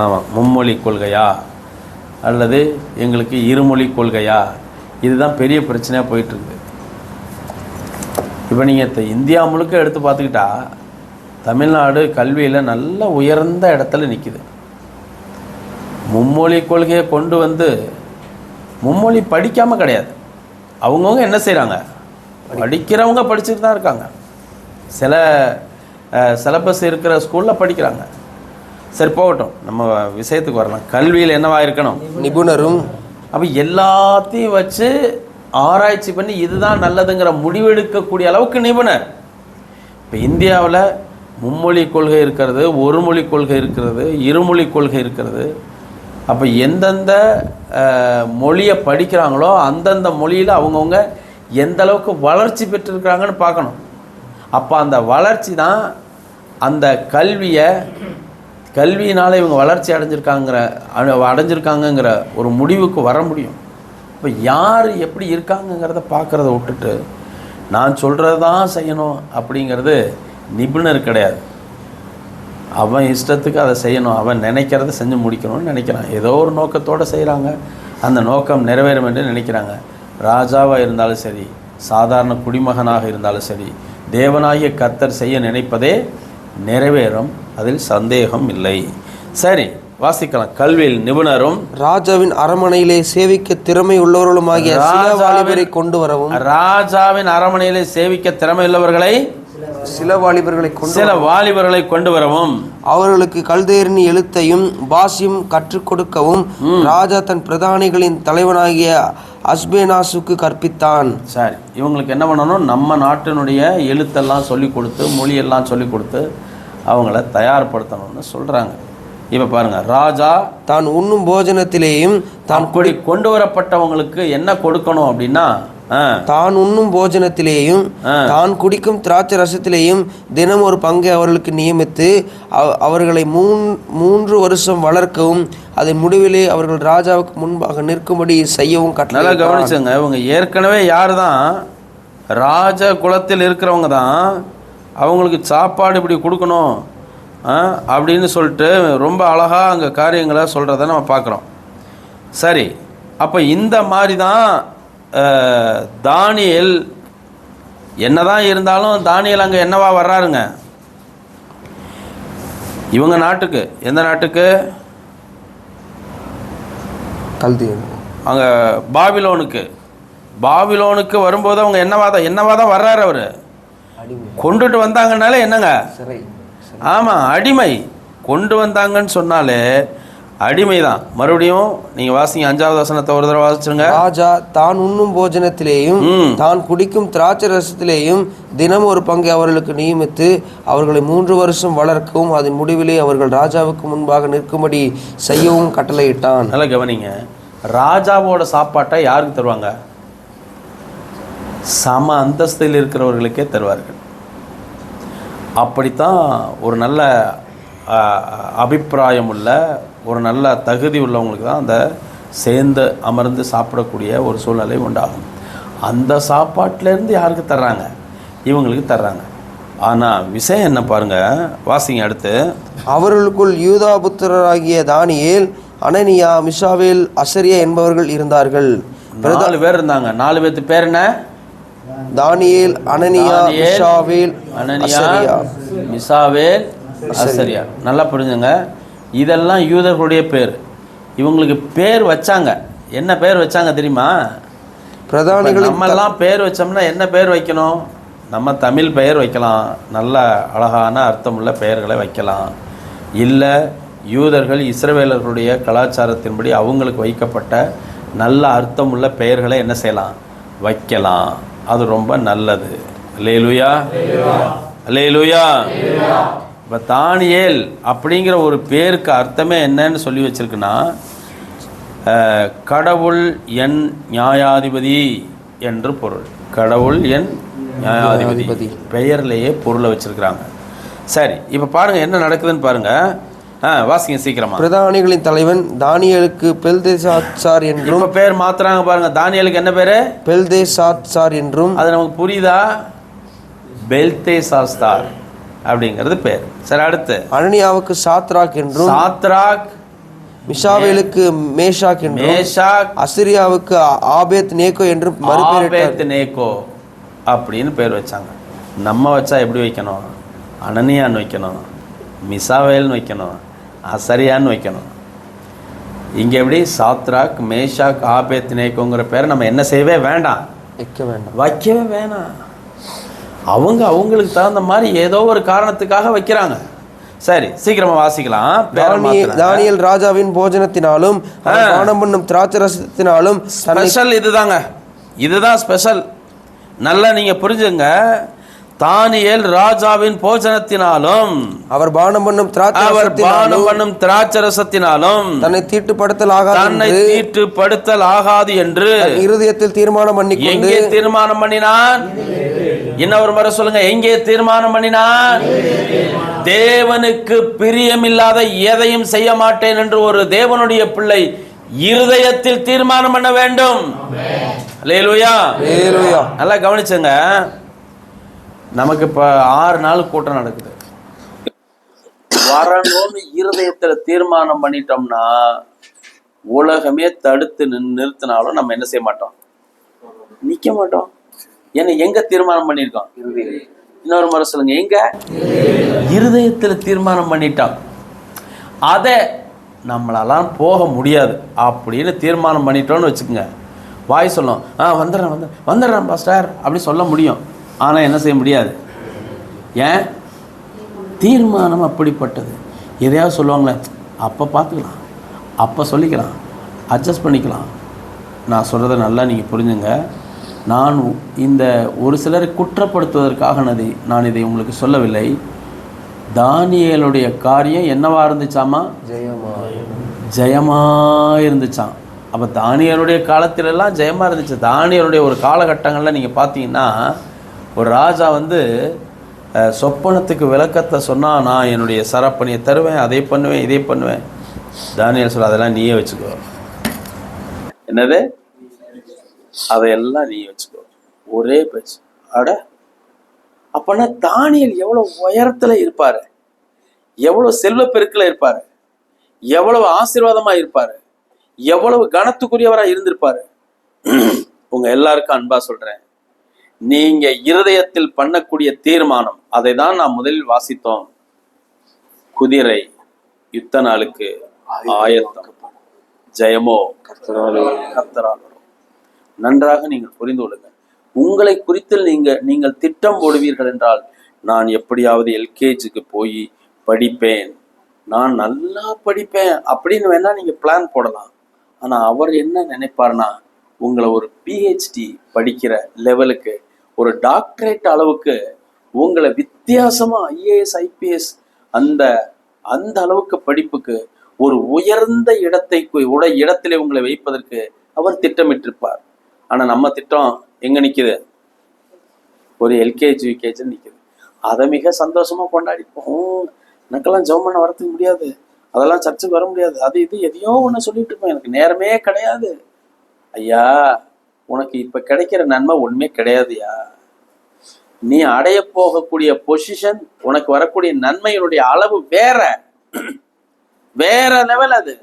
ஆமாம், மும்மொழி கொள்கையா அல்லது எங்களுக்கு இருமொழி கொள்கையா? இதுதான் பெரிய பிரச்சனையாக போயிட்டுருக்கு. இப்போ நீங்கள் இந்தியா முழுக்க எடுத்து பார்த்துக்கிட்டா தமிழ்நாடு கல்வியில் நல்ல உயர்ந்த இடத்துல நிற்கிது. மும்மொழி கொள்கையை கொண்டு வந்து மும்மொழி படிக்காமல் கிடையாது. அவங்கவுங்க என்ன செய்கிறாங்க? படிக்கிறவங்க படிச்சுட்டு தான் இருக்காங்க. சில சிலபஸ் இருக்கிற ஸ்கூலில் படிக்கிறாங்க. சரி, போகட்டும், நம்ம விஷயத்துக்கு வரலாம். கல்வியில் என்னவா இருக்கணும்? நிபுணரும். அப்போ எல்லாத்தையும் வச்சு ஆராய்ச்சி பண்ணி இதுதான் நல்லதுங்கிற முடிவெடுக்கக்கூடிய அளவுக்கு நிபுணர். இப்போ இந்தியாவில் மும்மொழி கொள்கை இருக்கிறது, ஒரு மொழி கொள்கை இருக்கிறது, இருமொழி கொள்கை இருக்கிறது. அப்போ எந்தெந்த மொழியை படிக்கிறாங்களோ அந்தந்த மொழியில் அவங்கவுங்க எந்த அளவுக்கு வளர்ச்சி பெற்றிருக்கிறாங்கன்னு பார்க்கணும். அப்போ அந்த வளர்ச்சி தான் அந்த கல்வியினால் இவங்க வளர்ச்சி அடைஞ்சிருக்காங்கங்கிற ஒரு முடிவுக்கு வர முடியும். இப்போ யார் எப்படி இருக்காங்கங்கிறத பார்க்குறத விட்டுட்டு நான் சொல்கிறது தான் செய்யணும் அப்படிங்கிறது நிபுணர் கிடையாது. அவன் இஷ்டத்துக்கு அதை செய்யணும், அவன் நினைக்கிறத செஞ்சு முடிக்கணும்னு நினைக்கிறான். ஏதோ ஒரு நோக்கத்தோடு செய்கிறாங்க, அந்த நோக்கம் நிறைவேறும் என்று நினைக்கிறாங்க. ராஜாவாக இருந்தாலும் சரி, சாதாரண குடிமகனாக இருந்தாலும் சரி, தேவனாகிய கர்த்தர் செய்ய நினைப்பதே நிறைவேறும், அதில் சந்தேகம் இல்லை. சரி, வாசிக்கலாம். கல்வியில் நிபுணரும் ராஜாவின் அரமனையிலே சேவிக்க திறமை உள்ளவர்களுமாகிய சில வாலிபரை கொண்டு வரவும். ராஜாவின் அரமனையிலே சேவிக்க திறமை உள்ளவர்களை சில வாலிபர்களை கொண்டு வரவும், அவர்களுக்கு கல்தேரின் எழுத்தையும் பாசியும் கற்றுக் கொடுக்கவும் ராஜா தன் பிரதானிகளின் தலைவனாகிய அஸ்பேனாசுக்கு கற்பித்தான். சரி, இவங்களுக்கு என்ன பண்ணணும்? நம்ம நாட்டினுடைய எழுத்தெல்லாம் சொல்லி கொடுத்து, மொழியெல்லாம் சொல்லி கொடுத்து அவங்கள தயார்படுத்தணும்னு சொல்கிறாங்க. இப்போ பாருங்க, ராஜா தான் உண்ணும் போஜனத்திலேயும் தான் கொண்டு வரப்பட்டவங்களுக்கு என்ன கொடுக்கணும் அப்படின்னா, தான் உண்ணும் போஜனத்திலேயும் தான் குடிக்கும் திராட்சை ரசத்திலேயும் தினம் ஒரு பங்கை அவர்களுக்கு நியமித்து அவர்களை 3 வருஷம் வளர்க்கவும் அதன் முடிவிலே அவர்கள் ராஜாவுக்கு முன்பாக நிற்கும்படி செய்யவும் கட்டளை. நல்லா கவனிச்சுங்க, இவங்க ஏற்கனவே யார் தான்? ராஜ குலத்தில் இருக்கிறவங்க தான். அவங்களுக்கு சாப்பாடு இப்படி கொடுக்கணும் அப்படின்னு சொல்லிட்டு ரொம்ப அழகாக அங்கே காரியங்களை சொல்கிறத நம்ம பார்க்குறோம். சரி, அப்போ இந்த மாதிரி தான் தானியேல் என்னதான் இருந்தாலும் தானியேல் அங்கே என்னவா வர்றாருங்க? இவங்க நாட்டுக்கு, எந்த நாட்டுக்கு? அங்கே பாபிலோனுக்கு வரும்போது அவங்க என்னவாதான் வர்றாரு. அவர் கொண்டுட்டு வந்தாங்கன்னாலே என்னங்க? ஆமாம், அடிமை. கொண்டு வந்தாங்கன்னு சொன்னாலே அடிமை தான். மறுபடியும் நீங்கள் வாசிங்க, 5வது வசனத்தை ஒரு தடவை வாசிச்சுங்க. ராஜா தான் உண்ணும் போஜனத்திலேயும் தான் குடிக்கும் திராட்சை ரசத்திலேயும் தினம் ஒரு பங்கை அவர்களுக்கு நியமித்து அவர்களை 3 வருஷம் வளர்க்கவும் அதன் முடிவிலே அவர்கள் ராஜாவுக்கு முன்பாக நிற்கும்படி செய்யவும் கட்டளையிட்டான். நல்லா கவனிங்க, ராஜாவோட சாப்பாட்டை யாருக்கு தருவாங்க? சம அந்தஸ்தில் இருக்கிறவர்களுக்கே தருவார்கள். அப்படித்தான் ஒரு நல்ல அபிப்பிராயம் உள்ள, ஒரு நல்ல தகுதி உள்ளவங்களுக்கு தான் அந்த சேர்ந்து அமர்ந்து சாப்பிடக்கூடிய ஒரு சூழ்நிலை உண்டாகும். அந்த சாப்பாட்டிலேருந்து யாருக்கு தர்றாங்க? இவங்களுக்கு தர்றாங்க. ஆனால் விஷயம் என்ன பாருங்க, வாசிங்க அடுத்து. அவர்களுக்குள் யூதா புத்திரராகிய தானியேல், அனனியா, மிஷாவேல், அசரியா என்பவர்கள் இருந்தார்கள். 4 பேர் இருந்தாங்க. 4 பேர்த்து பேர் என்ன? தானியேல், அனனியா, மிஷாவேல், அசரியா. நல்லா புரிஞ்சுங்க, இதெல்லாம் யூதர்களுடைய பேர். இவங்களுக்கு பேர் வச்சாங்க. என்ன பேர் வச்சாங்க தெரியுமா? பிரதானிகள். நம்மெல்லாம் பேர் வச்சோம்னா என்ன பேர் வைக்கணும்? நம்ம தமிழ் பெயர் வைக்கலாம், நல்ல அழகான அர்த்தமுள்ள பெயர்களை வைக்கலாம். இல்லை, யூதர்கள் இஸ்ரவேலர்களுடைய கலாச்சாரத்தின்படி அவங்களுக்கு வைக்கப்பட்ட நல்ல அர்த்தமுள்ள பெயர்களை என்ன செய்யலாம்? வைக்கலாம். அது ரொம்ப நல்லது. அல்லேலூயா, அல்லேலூயா. இப்போ தானியேல் அப்படிங்கிற ஒரு பேருக்கு அர்த்தமே என்னன்னு சொல்லி வச்சிருக்குன்னா, கடவுள் என் நியாயாதிபதி என்று பொருள். கடவுள் என் நியாயாதிபதி பெயர்லேயே பொருளை வச்சிருக்கிறாங்க. சரி, இப்போ பாருங்க என்ன நடக்குதுன்னு பாருங்க. வாசிங்க சீக்கிரமா. பிரதானிகளின் தலைவன் தானியேலுக்கு பெல்தேசாத்சார் என்றும். இப்போ பேர் மாத்துறாங்க பாருங்க. தானியேலுக்கு என்ன பேரு? பெல்தேசாத்சார் என்றும். அது நமக்கு புரியுதா? பெல்தேசாஸ்தார் அப்படிங்கிறது பேர். சரி, அடுத்து. அனனியாவுக்கு சாத்ராக் என்றும். சாத்ராக். மிஷாவேலுக்கு மேஷாக் என்றும். மேஷாக். அசிரியாவுக்கு ஆபேத் நேகோ என்றும் ஆபேத் நேகோ அப்படின்னு பேர் வச்சாங்க. நம்ம வச்சா எப்படி வைக்கணும்? அனனியான்னு வைக்கணும், மிசாவேல்னு வைக்கணும், அசரியான்னு வைக்கணும். இங்கே எப்படி? சாத்ராக், மேஷாக், ஆபேத் நேகோங்கிற பேரை நம்ம என்ன செய்யவே வேண்டாம், வைக்கவே வேணாம். அவங்களுக்கு தகுந்த மாதிரி ஏதோ ஒரு காரணத்துக்காக வைக்கிறாங்க. சரி, சீக்கிரமா வாசிக்கலாம். தானியேல் ராஜாவின் போஜனத்தினாலும் பானம் பண்ணும் திராட்சை ரசத்தினாலும் ஸ்பெஷல் இதுதாங்க. இதுதான் ஸ்பெஷல். நல்லா நீங்க புரிஞ்சுங்க. தானியேல் ராஜாவின் போஜனத்தினாலும் அவர் பானம் பண்ணும் திராட்சரசத்தினாலும் தன்னை தீட்டுப்படுத்தல் ஆகாது என்று இருதயத்தில் தீர்மானம் பண்ணிக்கொண்டு. எங்கே தீர்மானம் பண்ணினான்? இன்னொரு முறை சொல்லுங்க, எங்கே தீர்மானம் பண்ணினான்? தேவனுக்கு பிரியமில்லாத எதையும் செய்ய மாட்டேன் என்று ஒரு தேவனுடைய பிள்ளை இருதயத்தில் தீர்மானம் பண்ண வேண்டும். அல்லேலூயா. நல்லா கவனிச்சுங்க. நமக்கு இப்ப 6 நாள் கூட்டம் நடக்குது. வரணும்னு இருதயத்துல தீர்மானம் பண்ணிட்டோம்னா உலகமே தடுத்து நிறுத்தினாலும் நம்ம என்ன செய்ய மாட்டோம்? நிக்க மாட்டோம். ஏன்னா எங்க தீர்மானம் பண்ணிருக்கோம்? இன்னொரு முறை சொல்லுங்க, எங்க? இருதயத்துல தீர்மானம் பண்ணிட்டோம். அதை நம்மளாலாம் போக முடியாது அப்படின்னு தீர்மானம் பண்ணிட்டோம்னு வச்சுக்கோங்க. வாய் சொல்லும், வந்துடுறேன் பாஸ்டர் அப்படி சொல்ல முடியும். ஆனால் என்ன செய்ய முடியாது. ஏன்? தீர்மானம் அப்படிப்பட்டது. எதையாவது சொல்லுவாங்களே, அப்போ பார்த்துக்கலாம், அப்போ சொல்லிக்கலாம், அட்ஜஸ்ட் பண்ணிக்கலாம். நான் சொல்கிறத நல்லா நீங்கள் புரிஞ்சுங்க. நான் இந்த ஒரு சிலரை குற்றப்படுத்துவதற்காக நான் இதை உங்களுக்கு சொல்லவில்லை. தானியேலுடைய காரியம் என்னவா இருந்துச்சாமா? ஜெயமா இருந்துச்சான். அப்போ தானியேலுடைய காலத்திலெல்லாம் ஜெயமாக இருந்துச்சு. தானியேலுடைய ஒரு காலகட்டங்களில் நீங்கள் பார்த்தீங்கன்னா, ஒரு ராஜா சொப்பனத்துக்கு விளக்கத்தை சொன்னால், நான் என்னுடைய சரப்பணியை தருவேன், அதை பண்ணுவேன், இதை பண்ணுவேன். தானியேல் சொல்ல, அதெல்லாம் நீயே வச்சுக்கோ. என்னது? அதையெல்லாம் நீயே வச்சுக்கோ. ஒரே பேச்சு. அட, அப்பனா தானியேல் எவ்வளவு உயரத்துல இருப்பாரு, எவ்வளவு செல்வ பெருக்கில் இருப்பாரு, எவ்வளவு ஆசீர்வாதமா இருப்பாரு, எவ்வளவு கனத்துக்குரியவரா இருந்திருப்பாரு. உங்க எல்லாருக்கும் அன்பா சொல்றேன், நீங்க இருதயத்தில் பண்ணக்கூடிய தீர்மானம், அதை தான் நாம் முதலில் வாசித்தோம். குதிரை யுத்த நாளுக்கு ஆயத்தம், ஜெயமோ கர்த்தரால். நன்றாக நீங்கள் புரிந்து கொள்ளுங்கள். உங்களை குறித்து நீங்கள் திட்டம் போடுவீர்கள் என்றால், நான் எப்படியாவது எல்கேஜிக்கு போய் படிப்பேன், நான் நல்லா படிப்பேன் அப்படின்னு வேணா நீங்க பிளான் போடலாம். ஆனா அவர் என்ன நினைப்பார்னா, உங்களை ஒரு பிஹெச்டி படிக்கிற லெவலுக்கு, ஒரு டாக்டரேட் அளவுக்கு, உங்களை வித்தியாசமா ஐஏஎஸ் ஐபிஎஸ் அந்த அளவுக்கு படிப்புக்கு ஒரு உயர்ந்த இடத்திலே உங்களை வைப்பதற்கு அவர் திட்டமிட்டிருப்பார். ஆனா நம்ம திட்டம் எங்க நிக்குது? ஒரு எல்கேஜி யூகேஜி நிக்குது. அதை மிக சந்தோஷமா கொண்டாடிப்போம். எனக்கெல்லாம் ஜெபம் பண்ண வரத்துக்கு முடியாது, அதெல்லாம் சர்ச்சுக்கு வர முடியாது, அது இது எதையோ ஒன்று சொல்லிட்டு இருப்பேன், எனக்கு நேரமே கிடையாது. ஐயா, உனக்கு இப்ப கிடைக்கிற நன்மை ஒண்ணுமே கிடையாதுயா. நீ அடைய போகக்கூடிய பொசிஷன், உனக்கு வரக்கூடிய நன்மையினுடைய அளவு வேற லெவல் அது.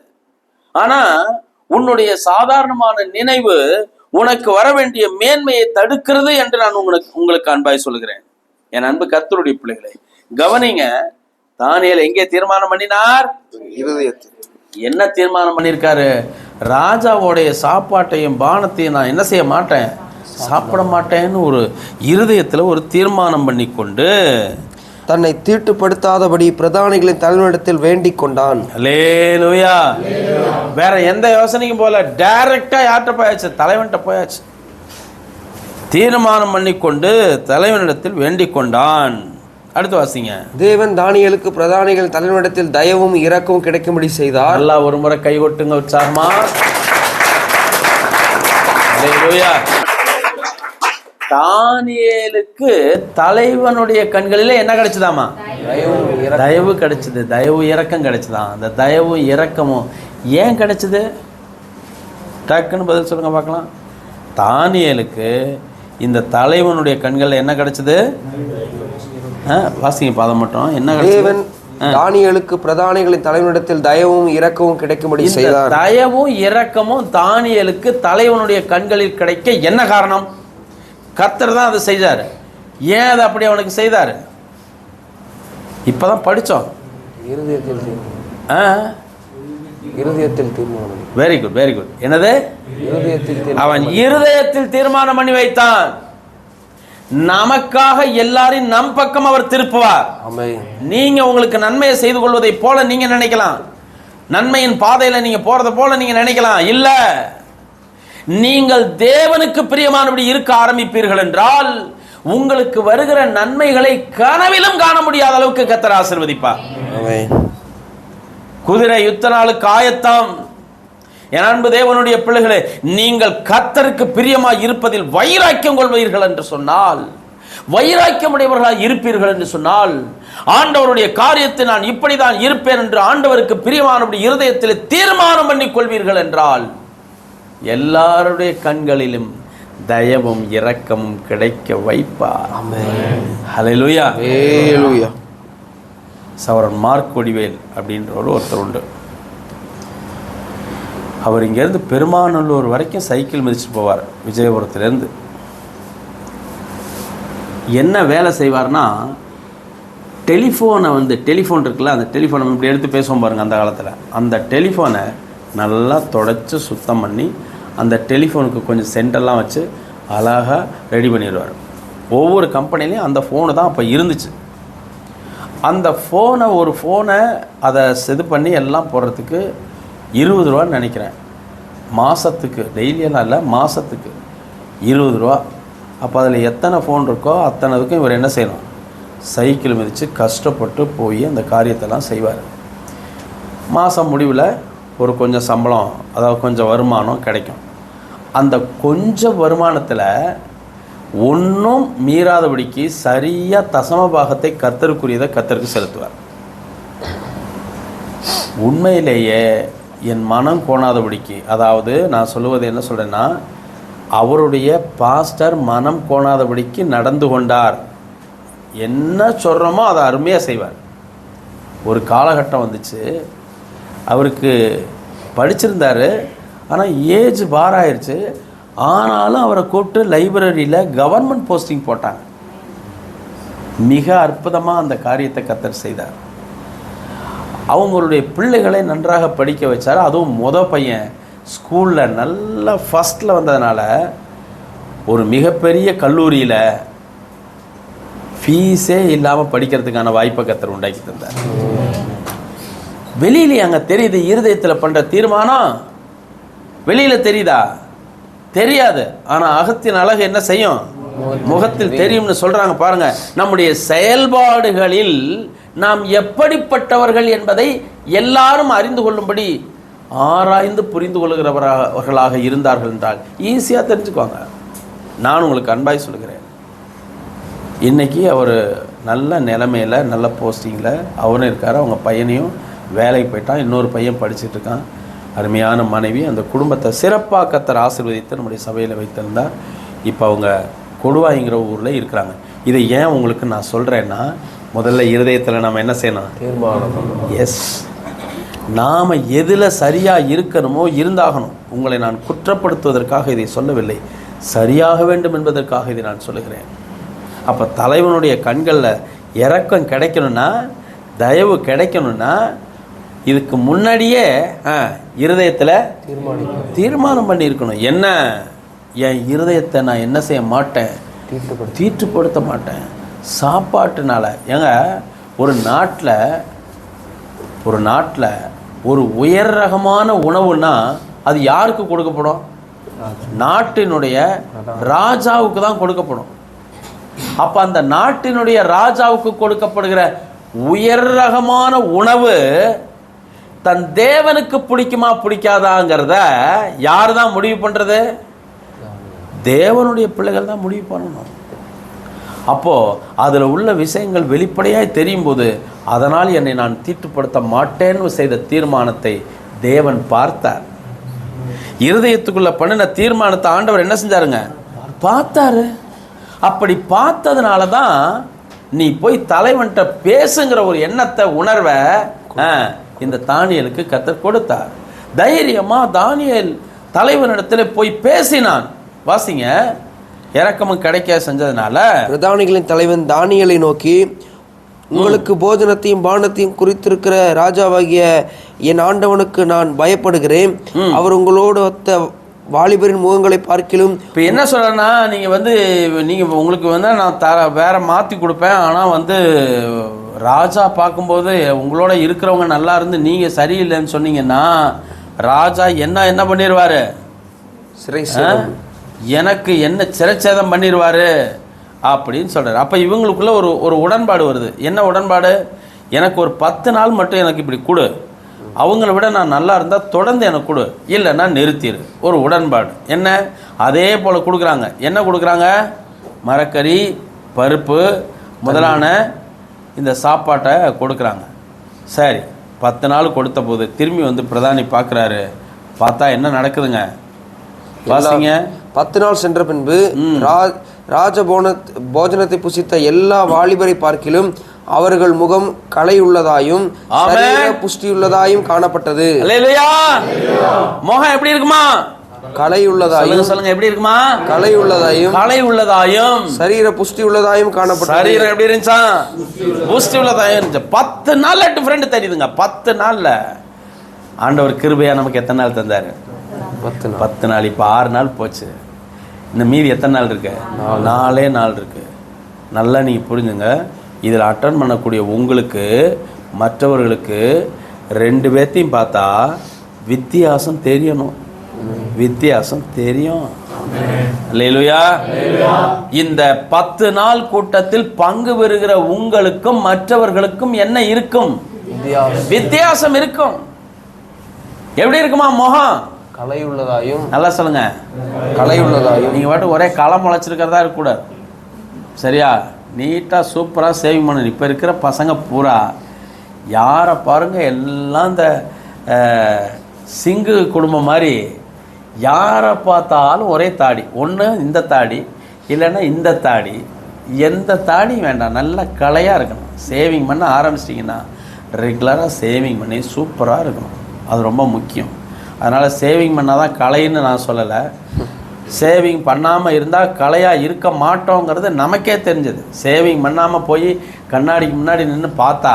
ஆனா உன்னுடைய சாதாரணமான நினைவு உனக்கு வர வேண்டிய மேன்மையை தடுக்கிறது என்று நான் உங்களுக்கு அன்பாய் சொல்கிறேன். என் அன்பு கர்த்தருடைய பிள்ளைகளை கவனிங்க. தானியேல் எங்கே தீர்மானம் பண்ணினார்? இருதயத்தில். என்ன தீர்மானம் பண்ணியிருக்காரு? ராஜாவோடைய சாப்பாட்டையும் பானத்தையும் நான் என்ன செய்ய மாட்டேன், சாப்பிட மாட்டேன்னு ஒரு இருதயத்துல ஒரு தீர்மானம் பண்ணி கொண்டு தன்னை தீட்டுப்படுத்தாதபடி பிரதானிகளின் தலைவனிடத்தில் வேண்டிக் கொண்டான். அல்லேலூயா. வேற எந்த யோசனைக்கும் போல, டைரக்டா யார்கிட்ட போயாச்சு? தலைவன்கிட்ட போயாச்சு. தீர்மானம் பண்ணி கொண்டு தலைவனிடத்தில் வேண்டிக் கொண்டான். அடுத்து வாசிங்க. தேவன் தானியேலுக்கு பிரதானிகள் தலைவனிடத்தில் தயவும் இரக்கமும் கிடைக்கும்படி செய்தார். நல்லா ஒரு முறை கை கொட்டுங்க உற்சாகமா. அல்லேலூயா. தானியேலுக்கு தலைவனுடைய கண்களிலே என்ன கிடைச்சதாமா? தயவு கிடைச்சது. தயவு இரக்கம் கிடைச்சதான். அந்த தயவும் இரக்கமும் ஏன் கிடைச்சது? டக்குன்னு பதில் சொல்லுங்க பார்க்கலாம். தானியேலுக்கு இந்த தலைவனுடைய கண்கள் என்ன கிடைச்சது? வாசிங்க பாதம் மட்டும். என்ன தேவன் தானியேலுக்கு பிரதானிகளின் தலைவனிடத்தில் தயவும் இரக்கமும் கிடைக்கும்படி செய்தார். தயவும் இரக்கமும் தானியேலுக்கு தலைவனுடைய கண்களில் கிடைக்க என்ன காரணம்? கர்த்தர் தான் அதை செய்தார். ஏன் அதை அப்படி அவனுக்கு செய்தார்? இப்பதான் படிச்சோம். இருதயத்தில் தீர்மானம். Very good, very good. என்னது? அவன் இருதயத்தில் தீர்மானம் பண்ணி வைத்தான். நமக்காக எல்லாரையும் நம் பக்கம் அவர் திருப்புவார். நீங்க உங்களுக்கு நன்மையை செய்து கொள்வதை போல நீங்க நினைக்கலாம், நன்மையின் பாதையில நீங்க போறத போல நீங்க நினைக்கலாம். இல்ல, நீங்கள் தேவனுக்கு பிரியமானபடி இருக்க ஆரம்பிப்பீர்கள் என்றால் உங்களுக்கு வருகிற நன்மைகளை கனவிலும் காண முடியாத அளவுக்கு கர்த்தர் ஆசீர்வதிப்பார். குதிரை யுத்த நாளுக்கு ஆயத்தம். என் அன்பு தேவனுடைய பிள்ளைகளே, நீங்கள் கர்த்தருக்கு பிரியமாய் இருப்பதில் வைராக்கியம் கொள்வீர்கள் என்று சொன்னால், வைராக்கியம் உடையவர்களாக இருப்பீர்கள் என்று சொன்னால், ஆண்டவருடைய காரியத்தை நான் இப்படிதான் இருப்பேன் என்று ஆண்டவருக்கு பிரியமானபடி இருதயத்தில் தீர்மானம் பண்ணி கொள்வீர்கள் என்றால் எல்லாருடைய கண்களிலும் தயவும் இரக்கமும் கிடைக்க வைப்பார். ஹல்லேலூயா. ஹல்லேலூயா. சவரன் மார்க் கொடிவேல் அப்படின்ற ஒருத்தர் உண்டு. அவர் இங்கேருந்து பெருமாநல்லூர் வரைக்கும் சைக்கிள் மிதிச்சுட்டு போவார். விஜயபுரத்துலேருந்து என்ன வேலை செய்வார்னா, டெலிஃபோன் இருக்குல்ல, அந்த டெலிஃபோனை இப்படி எடுத்து பேசுவோம் பாருங்கள் அந்த காலத்தில், அந்த டெலிஃபோனை நல்லா தொடச்சி சுத்தம் பண்ணி அந்த டெலிஃபோனுக்கு கொஞ்சம் சென்டெல்லாம் வச்சு அழகாக ரெடி பண்ணிடுவார். ஒவ்வொரு கம்பெனிலையும் அந்த ஃபோனு தான் அப்போ இருந்துச்சு. அந்த ஒரு ஃபோனை அதை இது பண்ணி எல்லாம் போடுறதுக்கு 20 ரூபான்னு நினைக்கிறேன் மாதத்துக்கு. டெய்லியெல்லாம் இல்லை, மாதத்துக்கு 20 ரூபா. அப்போ அதில் எத்தனை ஃபோன் இருக்கோ அத்தனைக்கும் இவர் என்ன செய்யணும், சைக்கிள் மிதித்து கஷ்டப்பட்டு போய் அந்த காரியத்தெல்லாம் செய்வார். மாதம் முடிவில் ஒரு கொஞ்சம் சம்பளம், அதாவது கொஞ்சம் வருமானம் கிடைக்கும். அந்த கொஞ்சம் வருமானத்தில் ஒன்றும் மீறாதபடிக்கு சரியாக தசம பாகத்தை கர்த்தருக்குரியதை கர்த்தருக்கு செலுத்துவார். உண்மையிலேயே என் மனம் கோணாதபடிக்கு, அதாவது நான் சொல்லுவது என்ன சொல்கிறேன்னா, அவருடைய பாஸ்டர் மனம் கோணாதபடிக்கு நடந்து கொண்டார். என்ன சொல்கிறோமோ அதை அருமையாக செய்வார். ஒரு காலகட்டம் வந்துச்சு, அவருக்கு படிச்சிருந்தார், ஆனால் ஏஜ் பாராயிருச்சு. ஆனாலும் அவரை கூப்பிட்டு லைப்ரரியில் கவர்மெண்ட் போஸ்டிங் போட்டாங்க. மிக அற்புதமாக அந்த காரியத்தை கர்த்தர் செய்தார். அவங்களுடைய பிள்ளைகளை நன்றாக படிக்க வச்சார். அதுவும் பையன் ஸ்கூலில் நல்லா ஃபஸ்ட்டில் வந்ததுனால ஒரு மிகப்பெரிய கல்லூரியில் ஃபீஸே இல்லாமல் படிக்கிறதுக்கான வாய்ப்பை கர்த்தர் உண்டாக்கி தந்தார். வெளியிலே அங்கே தெரியுது, இருதயத்தில் பண்ணுற தீர்மானம் வெளியில் தெரியுதா? தெரியாது. ஆனால் அகத்தின் அழகு என்ன செய்யும்? முகத்தில் தெரியும்னு சொல்கிறாங்க பாருங்க. நம்முடைய செயல்பாடுகளில் நாம் எப்படிப்பட்டவர்கள் என்பதை எல்லாரும் அறிந்து கொள்ளும்படி ஆராய்ந்து புரிந்து கொள்கிறவர்களாக இருந்தார்கள் என்றால் ஈஸியாக தெரிஞ்சுக்குவாங்க. நான் உங்களுக்கு அன்பாய் சொல்கிறேன், இன்றைக்கி அவர் நல்ல நிலைமையில் நல்ல போஸ்டிங்கில் அவரும் இருக்கார். அவங்க பையனையும் வேலைக்கு போயிட்டான். இன்னொரு பையன் படிச்சுட்டு இருக்கான். அருமையான மனைவி. அந்த குடும்பத்தை சிறப்பாக கர்த்தர் ஆசீர்வதித்து நம்முடைய சபையில் வைத்திருந்தார். இப்போ அவங்க கொடுவாய்ங்கிற ஊரில் இருக்கிறாங்க. இதை ஏன் உங்களுக்கு நான் சொல்கிறேன்னா, முதல்ல இருதயத்தில் நாம் என்ன செய்யணும்? தீர்மானம். எஸ், நாம் எதில் சரியாக இருக்கணுமோ இருந்தாகணும். உங்களை நான் குற்றப்படுத்துவதற்காக இதை சொல்லவில்லை, சரியாக வேண்டும் என்பதற்காக இதை நான் சொல்லுகிறேன். அப்போ தலைவனுடைய கண்களில் இரக்கம் கிடைக்கணும்னா, தயவு கிடைக்கணும்னா, இதுக்கு முன்னாடியே இருதயத்தில் தீர்மானம் பண்ணியிருக்கணும். என்ன, என் இருதயத்தை நான் என்ன செய்ய மாட்டேன்? தீட்டுப்படுத்த மாட்டேன். சாப்பாட்டுனால ஏங்க ஒரு நாட்டில் ஒரு உயர் ரகமான உணவுன்னா அது யாருக்கு கொடுக்கப்படும்? நாட்டினுடைய ராஜாவுக்கு தான் கொடுக்கப்படும். அப்போ அந்த நாட்டினுடைய ராஜாவுக்கு கொடுக்கப்படுகிற உயர் ரகமான உணவு தன் தேவனுக்கு பிடிக்குமா பிடிக்காதாங்கிறத யார் தான் முடிவு பண்ணுறது? தேவனுடைய பிள்ளைகள் தான் முடிவு பண்ணணும். அப்போது அதில் உள்ள விஷயங்கள் வெளிப்படையாக தெரியும் போது, அதனால் என்னை நான் தீட்டுப்படுத்த மாட்டேன்னு செய்த தீர்மானத்தை தேவன் பார்த்தார். இருதயத்துக்குள்ளே பண்ணின தீர்மானத்தை ஆண்டவர் என்ன செஞ்சாருங்க? பார்த்தாரு. அப்படி பார்த்ததுனால தான் நீ போய் தலைவன்கிட்ட பேசுங்கிற ஒரு எண்ணத்தை, உணர்வை இந்த தானியேலுக்கு கர்த்தர் கொடுத்தார். தைரியமாக தானியேல் தலைவனிடத்தில் போய் பேசினான். வாசிங்க, இரக்கமும் கிடைக்க செஞ்சதுனால பிரதானிகளின் தலைவன் தானியேலை நோக்கி, உங்களுக்கு போஜனத்தையும் பானத்தையும் குறித்திருக்கிற ராஜாவாகிய என் ஆண்டவனுக்கு நான் பயப்படுகிறேன். அவர் உங்களோடு ஒத்த வாலிபரின் முகங்களை பார்க்கிலும். இப்போ என்ன சொல்கிறேன்னா, நீங்கள் உங்களுக்கு நான் வேற மாற்றி கொடுப்பேன். ஆனால் ராஜா பார்க்கும்போது உங்களோட இருக்கிறவங்க நல்லா இருந்து நீங்கள் சரியில்லைன்னு சொன்னீங்கன்னா ராஜா என்ன பண்ணிடுவார்? சிறை சேதம். எனக்கு என்ன சிறைச்சேதம் பண்ணிடுவார் அப்படின்னு சொல்கிறார். அப்போ இவங்களுக்குள்ள ஒரு உடன்பாடு வருது. என்ன உடன்பாடு? எனக்கு ஒரு 10 நாள் மட்டும் எனக்கு இப்படி கொடு, அவங்கள விட நான் நல்லா இருந்தால் தொடர்ந்து எனக்கு கொடு, இல்லைன்னா நிறுத்திடு. ஒரு உடன்பாடு. என்ன? அதே போல் கொடுக்குறாங்க. என்ன கொடுக்குறாங்க? மரக்கறி, பருப்பு முதலான இந்த சாப்பாட்டை கொடுக்குறாங்க. சரி, 10 நாள் கொடுத்த போது திரும்பி வந்து பிரதானி பார்க்குறாரு. பார்த்தா என்ன நடக்குதுங்க? வாசிங்க. 10 நாள் சென்ற பின்பு போஜனத்தை புசித்த எல்லா வாலிபரை பார்க்கிலும் அவர்கள் முகம் களையுள்ளதாயும் புஷ்டியுள்ளதாயும் காணப்பட்டது. முகம் எப்படி இருக்குமா? களையுள்ளதாயும். சொல்லுங்க, எப்படி இருக்குமா? களையுள்ளதாயும் சரீர புஷ்டி உள்ளதாயும் காணப்பட்டது. சரீரம் எப்படி இருந்துச்சா? புஷ்டி உள்ளதாயும் இருந்துச்சு. 10 நாள்ல டிஃபரெண்ட் தெரியுதுங்க. 10 நாள்ல ஆண்டவர் கிருபையா நமக்கு எத்தனை நாள் தந்தாரு? 10 நாள். இப்போ 6 நாள் போச்சு. இந்த மீதி எத்தனை நாள் இருக்கு? 4 நாள் இருக்கு. நல்லா நீங்கள் புரிஞ்சுங்க. இதில் அட்டன் பண்ணக்கூடிய உங்களுக்கு மற்றவர்களுக்கு 2 பேர்த்தையும் பார்த்தா வித்தியாசம் தெரியணும். வித்தியாசம் தெரியும். அல்லேலூயா. இந்த 10 நாள் கூட்டத்தில் பங்கு பெறுகிற உங்களுக்கும் மற்றவர்களுக்கும் என்ன இருக்கும்? வித்தியாசம் இருக்கும். எப்படி இருக்குமா முகம்? களையுள்ளதாயும். நல்லா சொல்லுங்க, களையுள்ளதாயும். நீங்கள் பாட்டு ஒரே களை முளைச்சிருக்கிறதா இருக்கக்கூடாது. சரியா? நீட்டாக சூப்பராக சேவிங் பண்ணணும். இப்போ இருக்கிற பசங்க பூரா யாரை பாருங்கள், எல்லாம் இந்த சிங்கு குடும்பம் மாதிரி யாரை பார்த்தாலும் ஒரே தாடி. ஒன்று இந்த தாடி, இல்லைன்னா இந்த தாடி. எந்த தாடியும் வேண்டாம், நல்ல களையாக இருக்கணும். சேவிங் பண்ண ஆரம்பிச்சிட்டிங்கன்னா ரெகுலராக சேவிங் பண்ணி சூப்பராக இருக்கணும். அது ரொம்ப முக்கியம். அதனால் சேவிங் பண்ணால் தான் களைன்னு நான் சொல்லலை. சேவிங் பண்ணாமல் இருந்தால் களையாக இருக்க மாட்டோங்கிறது நமக்கே தெரிஞ்சது. சேவிங் பண்ணாமல் போய் கண்ணாடிக்கு முன்னாடி நின்று பார்த்தா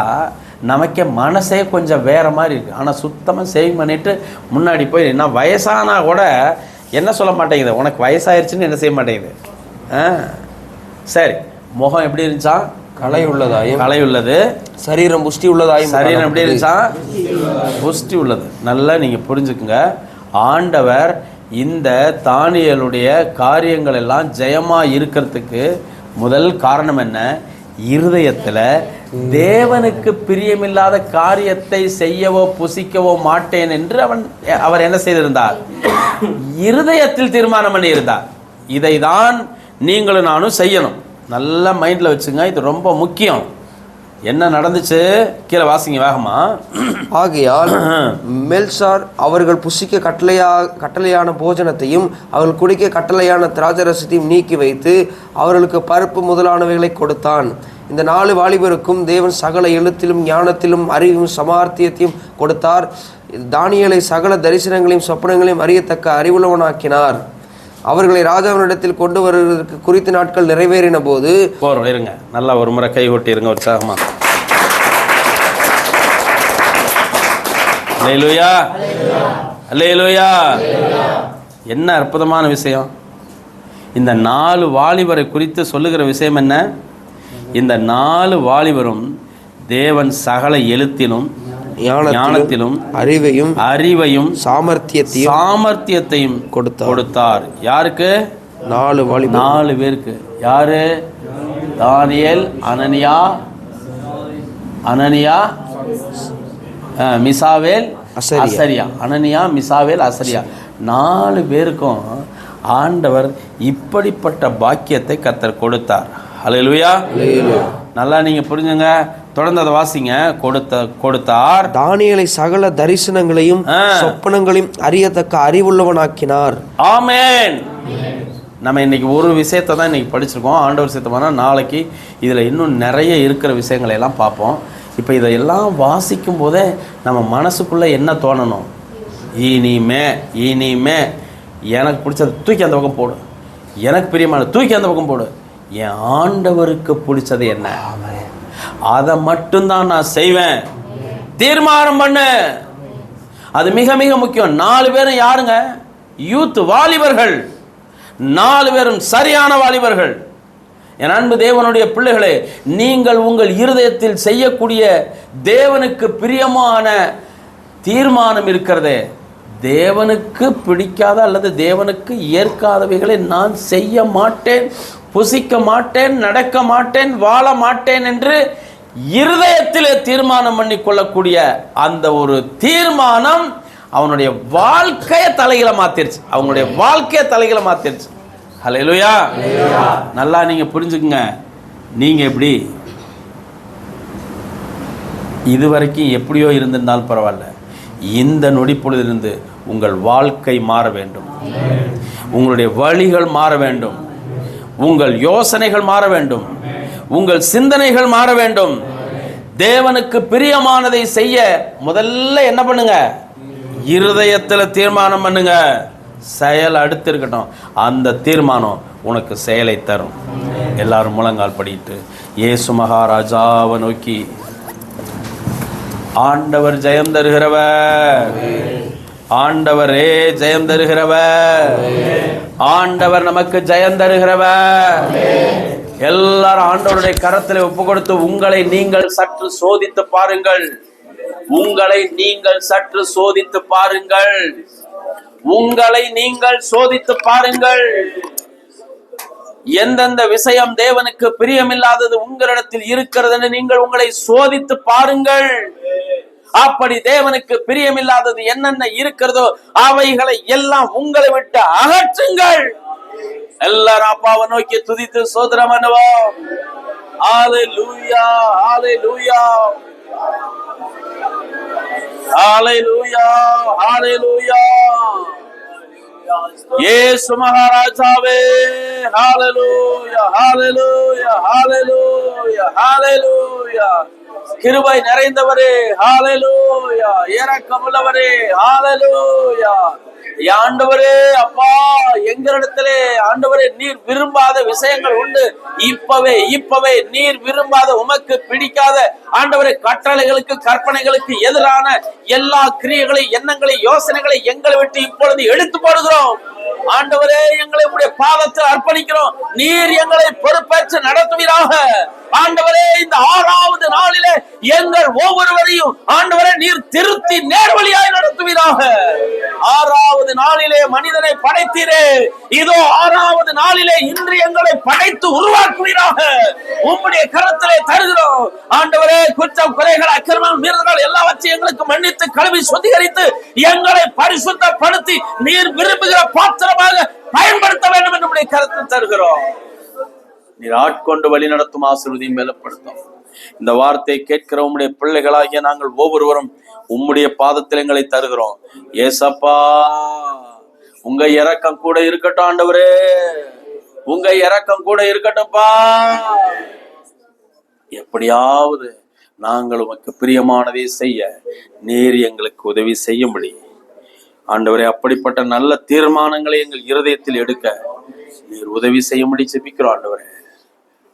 நமக்கே மனசே கொஞ்சம் வேறு மாதிரி இருக்குது. ஆனால் சுத்தமாக சேவிங் பண்ணிவிட்டு முன்னாடி போய் என்ன வயசானா கூட என்ன சொல்ல மாட்டேங்குது, உனக்கு வயசாயிருச்சுன்னு என்ன செய்ய மாட்டேங்குது. சரி, முகம் எப்படி இருந்துச்சா? களை உள்ளதாயும். களை உள்ளது. சரீரம் புஷ்டி உள்ளதாயும். சரீரம் எப்படி இருந்துச்சா? புஷ்டி உள்ளது. நல்லா நீங்கள் புரிஞ்சுக்குங்க. ஆண்டவர் இந்த தானியேலுடைய காரியங்கள் எல்லாம் ஜெயமாக இருக்கிறதுக்கு முதல் காரணம் என்ன? இருதயத்தில் தேவனுக்கு பிரியமில்லாத காரியத்தை செய்யவோ புசிக்கவோ மாட்டேன் என்று அவர் என்ன செய்திருந்தார்? இருதயத்தில் தீர்மானம் பண்ணி இருந்தார். இதை தான் நீங்களும் நானும் செய்யணும். நல்லா மைண்டில் வச்சுங்க, இது ரொம்ப முக்கியம். என்ன நடந்துச்சு? கீழே வாசிங்க வேகமா. ஆகையால் மெல்சார் அவர்கள் புசிக்க கட்டளையான போஜனத்தையும் அவர்கள் குடிக்க கட்டளையான திராட்சரசத்தையும் நீக்கி வைத்து அவர்களுக்கு பருப்பு முதலானவைகளை கொடுத்தான். இந்த 4 வாலிபருக்கும் தேவன் சகல எழுத்திலும் ஞானத்திலும் அறிவும் சமார்த்தியத்தையும் கொடுத்தார். தானியேலை சகல தரிசனங்களையும் சொப்பனங்களையும் அறியத்தக்க அறிவுள்ளவனாக்கினார். அவர்களை ராஜாவினிடத்தில் கொண்டு வருவதற்கு குறித்த நாட்கள் நிறைவேறின போது போறோம். இருங்க, நல்லா ஒரு முறை கை கொட்டி இருங்க உற்சாகமா. அல்லேலூயா, அல்லேலூயா. என்ன அற்புதமான விஷயம்! இந்த 4 வாலிபரை குறித்து சொல்லுகிற விஷயம் என்ன? இந்த 4 வாலிபரும் தேவன் சகல எழுத்திலும் ஞானத்திலும் அறிவையும் சாமர்த்தியத்தையும் கொடுத்தார். யாருக்கு? 4 பேருக்கு. யாரு? தானியேல், அனனியா, மிசாவேல், அசரியா. அனனியா, மிசாவேல், அசரியா 4 பேருக்கும் ஆண்டவர் இப்படிப்பட்ட பாக்கியத்தை கர்த்தர் கொடுத்தார். அல்லேலூயா. நல்லா நீங்க புரிஞ்சுங்க. தொடர்ந்து அதை வாசிங்க. கொடுத்தார். தானியேலை சகல தரிசனங்களையும் சொப்பனங்களையும் அறியத்தக்க அறிவுள்ளவனாக்கினார். ஆமென். நம்ம இன்னைக்கு ஒரு விஷயத்தை தான் இன்னைக்கு படிச்சிருக்கோம். ஆண்டவர் சித்தமானா நாளைக்கு இதில் இன்னும் நிறைய இருக்கிற விஷயங்களை எல்லாம் பார்ப்போம். இப்போ இதையெல்லாம் வாசிக்கும் போதே நம்ம மனசுக்குள்ளே என்ன தோணணும்? இனிமே எனக்கு பிடிச்சது தூக்கி அந்த பக்கம் போடு, எனக்கு பிரியமான தூக்கி அந்த பக்கம் போடு. என் ஆண்டவருக்கு பிடிச்சது என்ன, அதை மட்டும்தான் நான் செய்வேன். தீர்மானம் பண்ணு. அது மிக மிக முக்கியம். 4 பேரும் யாருங்க? யூத், வாலிபர்கள். 4 பேரும் சரியான வாலிபர்கள். என் அன்பு தேவனுடைய பிள்ளைகளே, நீங்கள் உங்கள் இருதயத்தில் செய்யக்கூடிய தேவனுக்கு பிரியமான தீர்மானம் இருக்கிறதே, தேவனுக்கு பிடிக்காத அல்லது தேவனுக்கு ஏற்காதவைகளை நான் செய்ய மாட்டேன், புசிக்க மாட்டேன், நடக்க மாட்டேன், வாழ மாட்டேன் என்று இருதயத்திலே தீர்மானம் பண்ணி கொள்ளக்கூடிய அந்த ஒரு தீர்மானம் அவனுடைய வாழ்க்கையை தலைகளை மாத்திருச்சு. அவங்களுடைய வாழ்க்கையை தலைகளை மாத்திருச்சு. ஹல்லேலூயா. நல்லா நீங்க புரிஞ்சுக்குங்க. நீங்க எப்படி இதுவரைக்கும் எப்படியோ இருந்திருந்தாலும் பரவாயில்ல, இந்த நொடி பொழுதிலிருந்து உங்கள் வாழ்க்கை மாற வேண்டும், உங்களுடைய வழிகள் மாற வேண்டும், உங்கள் யோசனைகள் மாற வேண்டும், உங்கள் சிந்தனைகள் மாற வேண்டும். தேவனுக்கு பிரியமானதை செய்ய முதல்ல என்ன பண்ணுங்க? இருதயத்தில் தீர்மானம் பண்ணுங்க. செயல் அடுத்து இருக்கட்டும். அந்த தீர்மானம் உனக்கு செயலை தரும். எல்லாரும் முழங்கால் படிட்டு இயேசு மகாராஜாவை நோக்கி, ஆண்டவர் ஜெயம் தருகிறவர், ஆண்டவரே ஜெயம் தருகிறவர், ஆண்டவர் நமக்கு ஜெயம் தருகிறவர். எல்லாரும் ஆண்டவருடைய கரத்தில் ஒப்பு கொடுத்து உங்களை நீங்கள் சற்று சோதித்து பாருங்கள். உங்களை நீங்கள் சற்று சோதித்து பாருங்கள். உங்களை நீங்கள் சோதித்து பாருங்கள். எந்தெந்த விஷயம் தேவனுக்கு பிரியமில்லாதது உங்களிடத்தில் இருக்கிறது என்று நீங்கள் உங்களை சோதித்து பாருங்கள். அப்படி தேவனுக்கு பிரியமில்லாதது என்னென்ன இருக்கிறதோ அவைகளை எல்லாம் உங்களை விட்டு அகற்றுங்கள். எல்லாரும் அப்பாவை நோக்கி துதித்து சோதரம் பண்ணுவோம். ஹல்லேலூயா, ஹல்லேலூயா, ஹல்லேலூயா, ஹல்லேலூயா. இயேசு மகாராஜாவே, ஹல்லேலூயா, ஹல்லேலூயா, ஹல்லேலூயா, ஹல்லேலூயா. கிருபை நிறைந்தவரே, ஹல்லேலூயா. இரக்கமுள்ளவரே, ஹல்லேலூயா. ஆண்டவரே, அப்பா, எங்களிடத்திலே ஆண்டவரே நீர் விரும்பாத விஷயங்கள் உண்டு. இப்பவே நீர் விரும்பாத, உமக்கு பிடிக்காத ஆண்டவரே கட்டளைகளுக்கு கற்பனைகளுக்கு எதிரான எல்லா கிரியைகளை, எண்ணங்களை, யோசனைகளை எங்களை விட்டு இப்பொழுது எடுத்து போடுகிறோம். ஆண்டவரே, எங்களை உம்முடைய பாதத்தில் அர்ப்பணிக்கிறோம். நீர் எங்களை பொறுப்பேற்று நடத்துவீராக. ஆண்டவரே, இந்த 6வது நாளிலே எங்கள் ஒவ்வொருவரையும் ஆண்டவரே நீர் திருத்தி நேர்வழியாய் நடத்துவீராக. 6வது நாளிலே மனிதனை படைத்தீரே, இதோ 6வது நாளிலே இன்று எங்களை படைத்து உருவாக்குவீராக. உம்முடைய கரத்திலே தருகிறோம். ஆண்டவரே, குற்றம், குறைகள், அக்கிரமம், மீறுதல்கள் எல்லாவற்றையும் எங்களுக்கு மன்னித்து கழுவி சுத்திகரித்து எங்களை பரிசுத்தப்படுத்தி நீர் விரும்புகிற பாத்திரமாக பயன்படுத்த வேண்டும் என்று உம்முடைய கரத்தில் தருகிறோம். நீர் ஆட்கொண்டு வழி நடத்தும் ஆசீர்வதியும் பலப்படுத்தும். இந்த வார்த்தை கேட்கிற உம்முடைய பிள்ளைகளாகிய நாங்கள் ஒவ்வொருவரும் உம்முடைய பாதத்தில் எங்களை தருகிறோம். ஏசப்பா, உங்க இரக்கம் கூட இருக்கட்டும். ஆண்டவரே, உங்க இரக்கம் கூட இருக்கட்டும்பா. எப்படியாவது நாங்கள் உமக்கு பிரியமானதை செய்ய நீர் எங்களுக்கு உதவி செய்யும்படி ஆண்டவரே, அப்படிப்பட்ட நல்ல தீர்மானங்களை எங்கள் இருதயத்தில் எடுக்க நீர் உதவி செய்யும்படி ஜெபிக்கிறோம். ஆண்டவரே,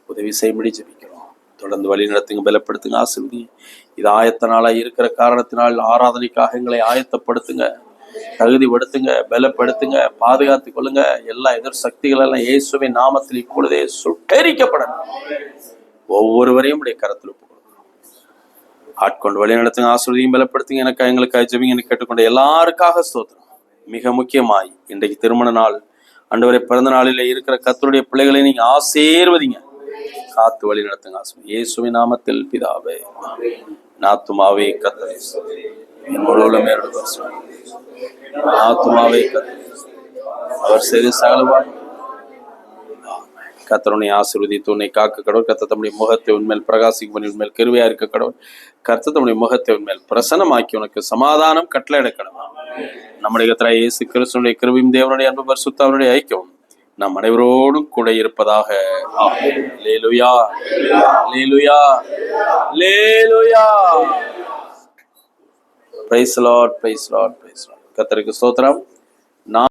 உதவி செய்யும்படி ஜெபிக்கிறோம். தொடர்ந்து வழி நடத்துங்க, பலப்படுத்துங்க, ஆசீர்வதி. இது ஆயத்த நாளாக இருக்கிற காரணத்தினால் ஆராதனைக்காக எங்களை ஆயத்தப்படுத்துங்க, தகுதிப்படுத்துங்க, பலப்படுத்துங்க, பாதுகாத்துக் கொள்ளுங்க. எல்லா எதிர் சக்திகள் எல்லாம் இயேசுவின் நாமத்தில் இப்பொழுதே சுட்டெரிக்கப்படணும். ஒவ்வொருவரையும் உடைய கரத்தில் ஒப்புக்கொள்ளுங்க. ஆட்கொண்டு வழி நடத்துங்க, ஆசீர்வதியும், பலப்படுத்துங்க. எனக்கு எங்களுக்காக ஜெபிங்க கேட்டுக்கொண்ட எல்லாருக்காக ஸ்தோத்திரம். மிக முக்கியமாய் இன்றைக்கு திருமண நாள் ஆண்டவரே, பிறந்த நாளில் இருக்கிற கர்த்தருடைய பிள்ளைகளை நீங்க ஆசீர்வதிங்க, காத்து வழி நடத்துங்க. இயேசுவின் நாமத்தில் பிதாவே. நாத்துமாவே கர்த்தரை நாத்துமாவே அவர் செய்து சகலவான். கர்த்தருடைய ஆசீர்வதித்து உன்னை காக்க கடவுள். கர்த்தர் தம்முடைய முகத்தை உன்மேல் பிரகாசிக்கும் பண்ணி உன்மேல் கிருபையா இருக்க கடவுள். கர்த்தர் தம்முடைய முகத்தை உன்மேல் பிரசன்னமாக்கி உனக்கு சமாதானம் கட்டளையிட கடவுள். நம்முடைய கர்த்தராகிய இயேசு கிறிஸ்துவினுடைய கிருபையும் தேவனுடைய அன்பு பரிசுத்தவனுடைய ஐக்கியம் நம் அனைவரோடும் கூட இருப்பதாக. Alleluia, alleluia, alleluia. Praise the lord, praise the lord, praise the lord. கர்த்தருக்கு ஸ்தோத்திரம்.